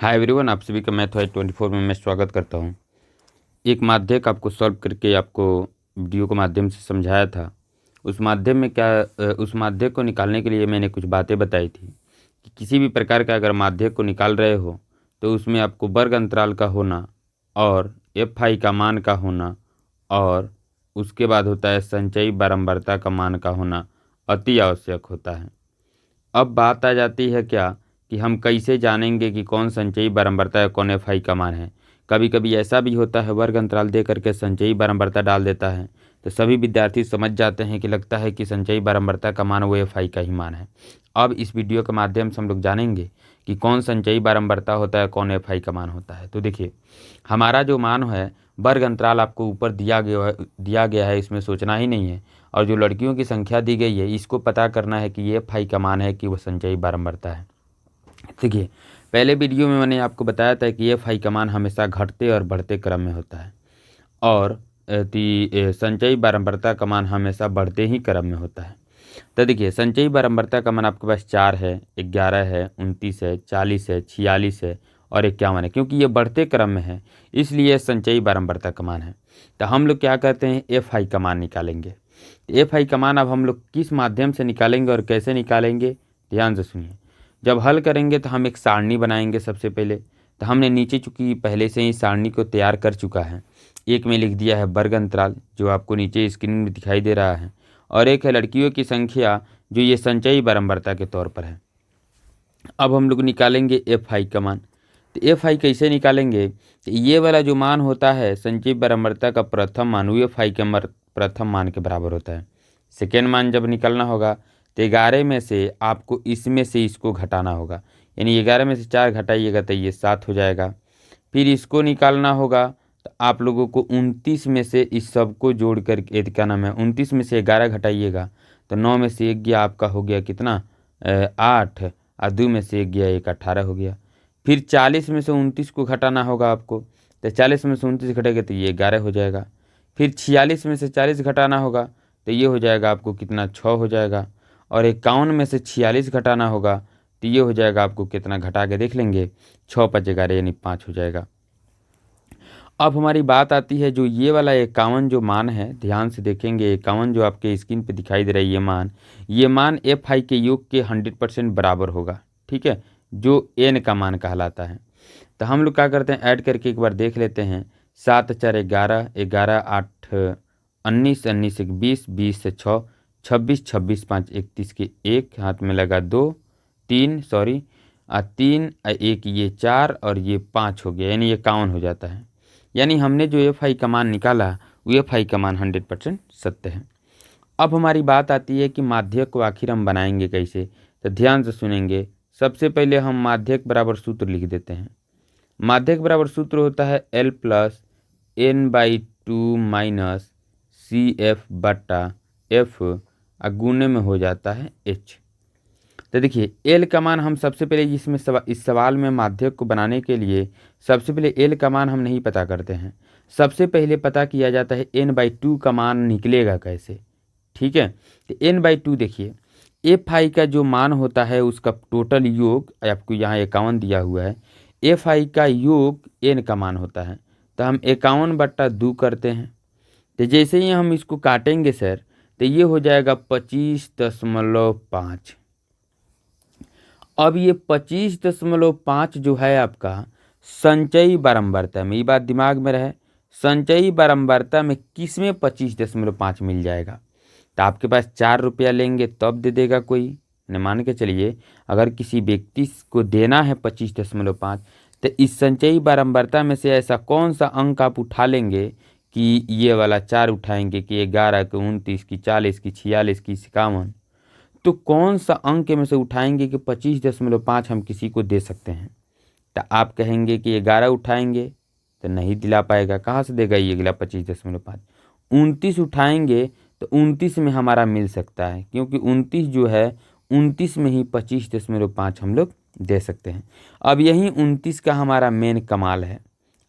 Hi everyone, आप सभी का मैथ वाई 24 में मैं स्वागत करता हूं। एक माध्यक आपको सॉल्व करके आपको वीडियो के माध्यम से समझाया था। उस माध्यम में उस माध्यक को निकालने के लिए मैंने कुछ बातें बताई थी कि किसी भी प्रकार का अगर माध्यक को निकाल रहे हो तो उसमें आपको वर्ग अंतराल का होना और एफ आई का मान का होना और उसके बाद होता है संचयी बारंबारता का मान का होना अति आवश्यक होता है। अब बात आ जाती है क्या कि हम कैसे जानेंगे कि कौन संचयी बारंबारता है, कौन एफ आई का मान है। कभी कभी ऐसा भी होता है वर्ग अंतराल दे करके संचयी बारंबारता डाल देता है तो सभी विद्यार्थी समझ जाते हैं कि लगता है कि संचयी बारंबारता का मान वो एफ आई का ही मान है। अब इस वीडियो के माध्यम से हम लोग जानेंगे कि कौन संचयी बारंबारता होता है, कौन एफ आई का मान होता है। तो देखिए, हमारा जो मान है वर्ग अंतराल आपको ऊपर दिया गया है, इसमें सोचना ही नहीं है। और जो लड़कियों की संख्या दी गई है इसको पता करना है कि ये एफ आई का मान है कि वह संचयी बारंबारता है। देखिए, पहले वीडियो में मैंने आपको बताया था कि एफ आई का मान हमेशा घटते और बढ़ते क्रम में होता है और संचयी बारंबारता का मान हमेशा बढ़ते ही क्रम में होता है। तो देखिए, संचयी बारंबारता का मान आपके पास 4 है, 11 है, 29 है, 40 है, 46 है और 51 है। क्योंकि ये बढ़ते क्रम में है इसलिए संचयी बारंबारता का मान है। तो हम लोग क्या करते हैं, एफ आई का मान निकालेंगे। एफ आई का मान अब हम लोग किस माध्यम से निकालेंगे और कैसे निकालेंगे, ध्यान से सुनिए। जब हल करेंगे तो हम एक सारणी बनाएंगे। सबसे पहले तो हमने नीचे चूंकि पहले से ही सारणी को तैयार कर चुका है। एक में लिख दिया है वर्ग अंतराल जो आपको नीचे स्क्रीन में दिखाई दे रहा है, और एक है लड़कियों की संख्या जो ये संचयी बारंबारता के तौर पर है। अब हम लोग निकालेंगे एफ आई का मान। तो एफ आई कैसे निकालेंगे, तो ये वाला जो मान होता है संचयी बारंबारता का प्रथम मान वो एफ आई के प्रथम मान के बराबर होता है। सेकेंड मान जब निकालना होगा तो 11 में से आपको इसमें से इसको घटाना होगा, यानी 11 में से 4 घटाइएगा तो ये 7 हो जाएगा। फिर इसको निकालना होगा तो आप लोगों को 29 में से इस सब को जोड़ कर क्या नाम है, 29 में से 11 घटाइएगा तो 9 में से 1 गया, आपका हो गया कितना 8, और 2 में से 1 गया 1, 18 हो गया। फिर 40 में से 29 को घटाना होगा आपको, तो 40 में से 29 घटेगा तो ये 11 हो जाएगा। फिर 46 में से 40 घटाना होगा तो ये हो जाएगा आपको कितना 6 हो जाएगा। और 51 में से 46 घटाना होगा तो ये हो जाएगा आपको कितना, घटा के देख लेंगे, 6 5 11 यानी 5 हो जाएगा। अब हमारी बात आती है जो ये वाला 51 जो मान है, ध्यान से देखेंगे 51 जो आपके स्क्रीन पे दिखाई दे रहा है ये मान एफ आई के योग के 100% बराबर होगा। ठीक है, जो एन का मान कहलाता है। तो हम लोग क्या करते हैं, ऐड करके एक बार देख लेते हैं। 7 4 11, 11 8 19, 19 1 20, 20 से 6 26, 26 5 31 के 1 हाथ में लगा 2 3 सॉरी 3 1 ये 4 और ये 5 हो गया, यानी ये 51 हो जाता है। यानी हमने जो एफ आई का मान निकाला वो एफ आई का मान 100% सत्य है। अब हमारी बात आती है कि माध्यक को आखिर हम बनाएंगे कैसे, तो ध्यान से सुनेंगे। सबसे पहले हम माध्यक बराबर सूत्र लिख देते हैं। माध्यक बराबर सूत्र होता है L plus N/2 minus C F बटा एफ गुणे में हो जाता है H। तो देखिए, एल का मान हम सबसे पहले इसमें इस सवाल में माध्यक को बनाने के लिए सबसे पहले एल का मान हम नहीं पता करते हैं। सबसे पहले पता किया जाता है N/2 का मान निकलेगा कैसे। ठीक है, तो N/2 देखिए, एफ आई का जो मान होता है उसका टोटल योग आपको यहाँ 51 दिया हुआ है। एफ आई का योग एन का मान होता है, तो हम 51/2 करते हैं। तो जैसे ही हम इसको काटेंगे सर तो ये हो जाएगा 25.5। अब ये 25.5 जो है आपका संचयी बारंबारता में, ये बात दिमाग में रहे, संचयी बारंबारता में किस में 25.5 मिल जाएगा। तो आपके पास 4 रुपया लेंगे तब दे देगा कोई, ने मान के चलिए अगर किसी व्यक्ति को देना है 25.5 तो इस संचयी बारंबारता में से ऐसा कौन सा अंक आप उठा लेंगे कि ये वाला 4 उठाएंगे कि 11 की 29 की 40 की 46 की 51, तो कौन सा अंक में से उठाएंगे कि 25.5 हम किसी को दे सकते हैं। तो आप कहेंगे कि 11 उठाएंगे तो नहीं दिला पाएगा, कहाँ से देगा ये अगला 25.5। 29 उठाएंगे तो 29 में हमारा मिल सकता है, क्योंकि 29 जो है 29 में ही 25.5 हम लोग दे सकते हैं। अब यही 29 का हमारा मेन कमाल है।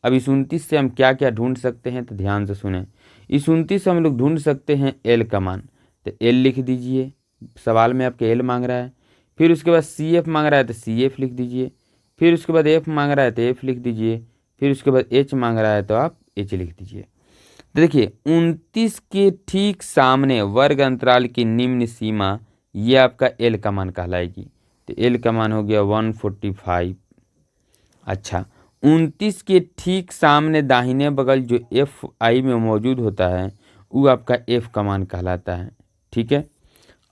अब इस 29 से हम क्या क्या ढूंढ सकते हैं, तो ध्यान से सुने। इस 29 से हम लोग ढूंढ सकते हैं एल का मान, तो एल लिख दीजिए, सवाल में आपके एल मांग रहा है। फिर उसके बाद सी एफ मांग रहा है तो सी एफ लिख दीजिए। फिर उसके बाद एफ मांग रहा है तो एफ लिख दीजिए, फिर उसके बाद एच मांग रहा है तो आप एच लिख दीजिए। तो देखिए 29 के ठीक सामने वर्ग अंतराल की निम्न सीमा, ये आपका एल का मान कहलाएगी। तो एल का मान हो गया 145। अच्छा, 29 के ठीक सामने दाहिने बगल जो एफ आई में मौजूद होता है वो आपका एफ का मान कहलाता है। ठीक है,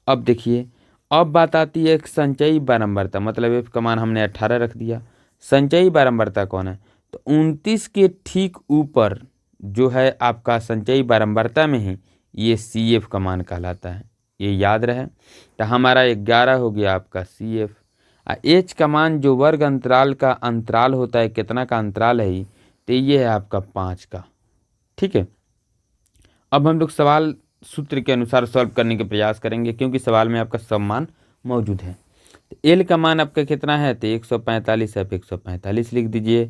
अब देखिए, अब बात आती है एक संचयी बारंबारता, मतलब एफ का मान हमने 18 रख दिया। संचयी बारंबारता कौन है? तो 29 के ठीक ऊपर जो है आपका संचयी बारंबारता में ही ये सी एफ का मान कहलाता है, ये याद रहे। तो हमारा 11 हो गया आपका सी एफ। एच का मान जो वर्ग अंतराल का अंतराल होता है, कितना का अंतराल है, तो ये है आपका 5 का। ठीक है, अब हम लोग सवाल सूत्र के अनुसार सॉल्व करने के प्रयास करेंगे, क्योंकि सवाल में आपका सब मान मौजूद है। तो एल का मान आपका कितना है? तो 145 है, आप 145 लिख दीजिए,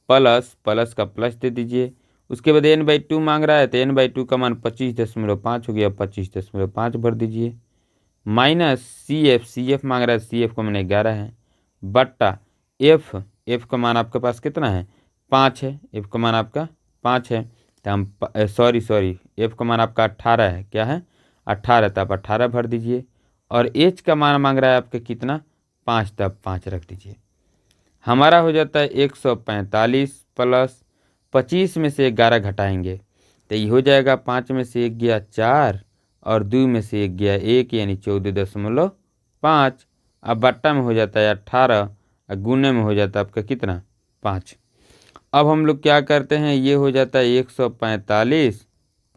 प्लस प्लस का प्लस दे दीजिए। उसके बाद n/2 मांग रहा है, तो n/2 का मान 25.5 हो गया, 25.5 भर दीजिए, माइनस सी एफ मांग रहा है, सी एफ का मान 11 है, बट्टा एफ का मान आपके पास कितना है? 5 है, एफ का मान आपका 5 है। तो हम सॉरी एफ का मान आपका 18 है, क्या है? 18, तो आप 18 भर दीजिए। और एच का मान मांग रहा है आपका कितना? 5, तब 5 रख दीजिए। हमारा हो जाता है 145 प्लस 25 में से 11 घटाएंगे तो ये हो जाएगा 5 में से 1 गया 4 और 2 में से 1 गया 1, यानी 14.5। अब बट्टा में हो जाता है 18 और गुने में हो जाता है आपका कितना? 5। अब हम लोग क्या करते हैं, ये हो जाता है 145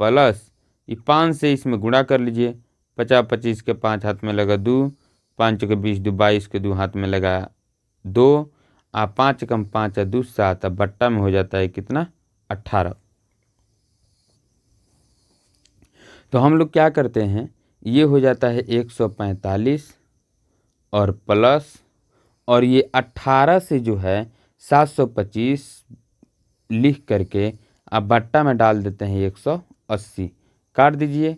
प्लस ये 5 से इसमें गुणा कर लीजिए, 50 25 के 5 हाथ में लगा 2, 5 के 20 2 22 के 2 हाथ में लगा 2, 5 कम 5 2 7, अब बट्टा में हो जाता है कितना? 18। तो हम लोग क्या करते हैं, ये हो जाता है 145 और प्लस और ये 18 से जो है 725 लिख करके आप बट्टा में डाल देते हैं 180, काट दीजिए,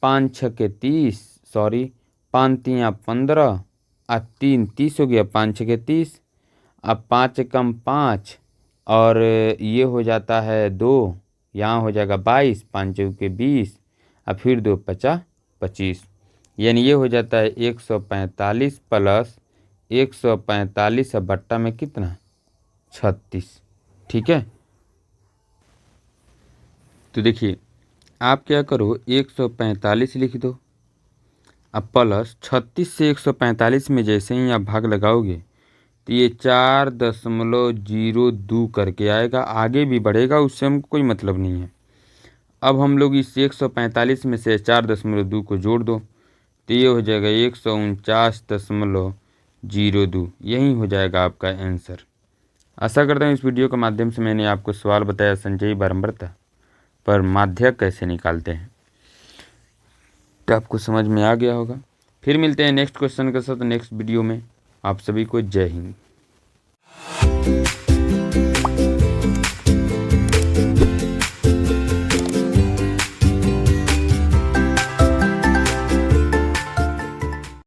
5 छके 30, सॉरी 5 तियाँ 15 और 3 30 हो गया, 5 छके 30, अब 5 कम 5 और ये हो जाता है 2, यहाँ हो जाएगा 22, 5 चौके 20 और फिर 2 50 25, यानी ये हो जाता है 145 प्लस 145 और बट्टा में कितना? 36। ठीक है, तो देखिए आप क्या करो, 145 लिख दो, अब प्लस 36 से 145 में जैसे ही आप भाग लगाओगे तो ये 4.02 करके आएगा, आगे भी बढ़ेगा, उससे हमको कोई मतलब नहीं है। अब हम लोग इस 145 में से 4.2 को जोड़ दो तो ये हो जाएगा 149.02, यही हो जाएगा आपका आंसर। आशा करता हूँ इस वीडियो के माध्यम से मैंने आपको सवाल बताया संचयी बारंबारता पर माध्यक कैसे निकालते हैं, तो आपको समझ में आ गया होगा। फिर मिलते हैं नेक्स्ट क्वेश्चन के साथ नेक्स्ट वीडियो में। आप सभी को जय हिंद।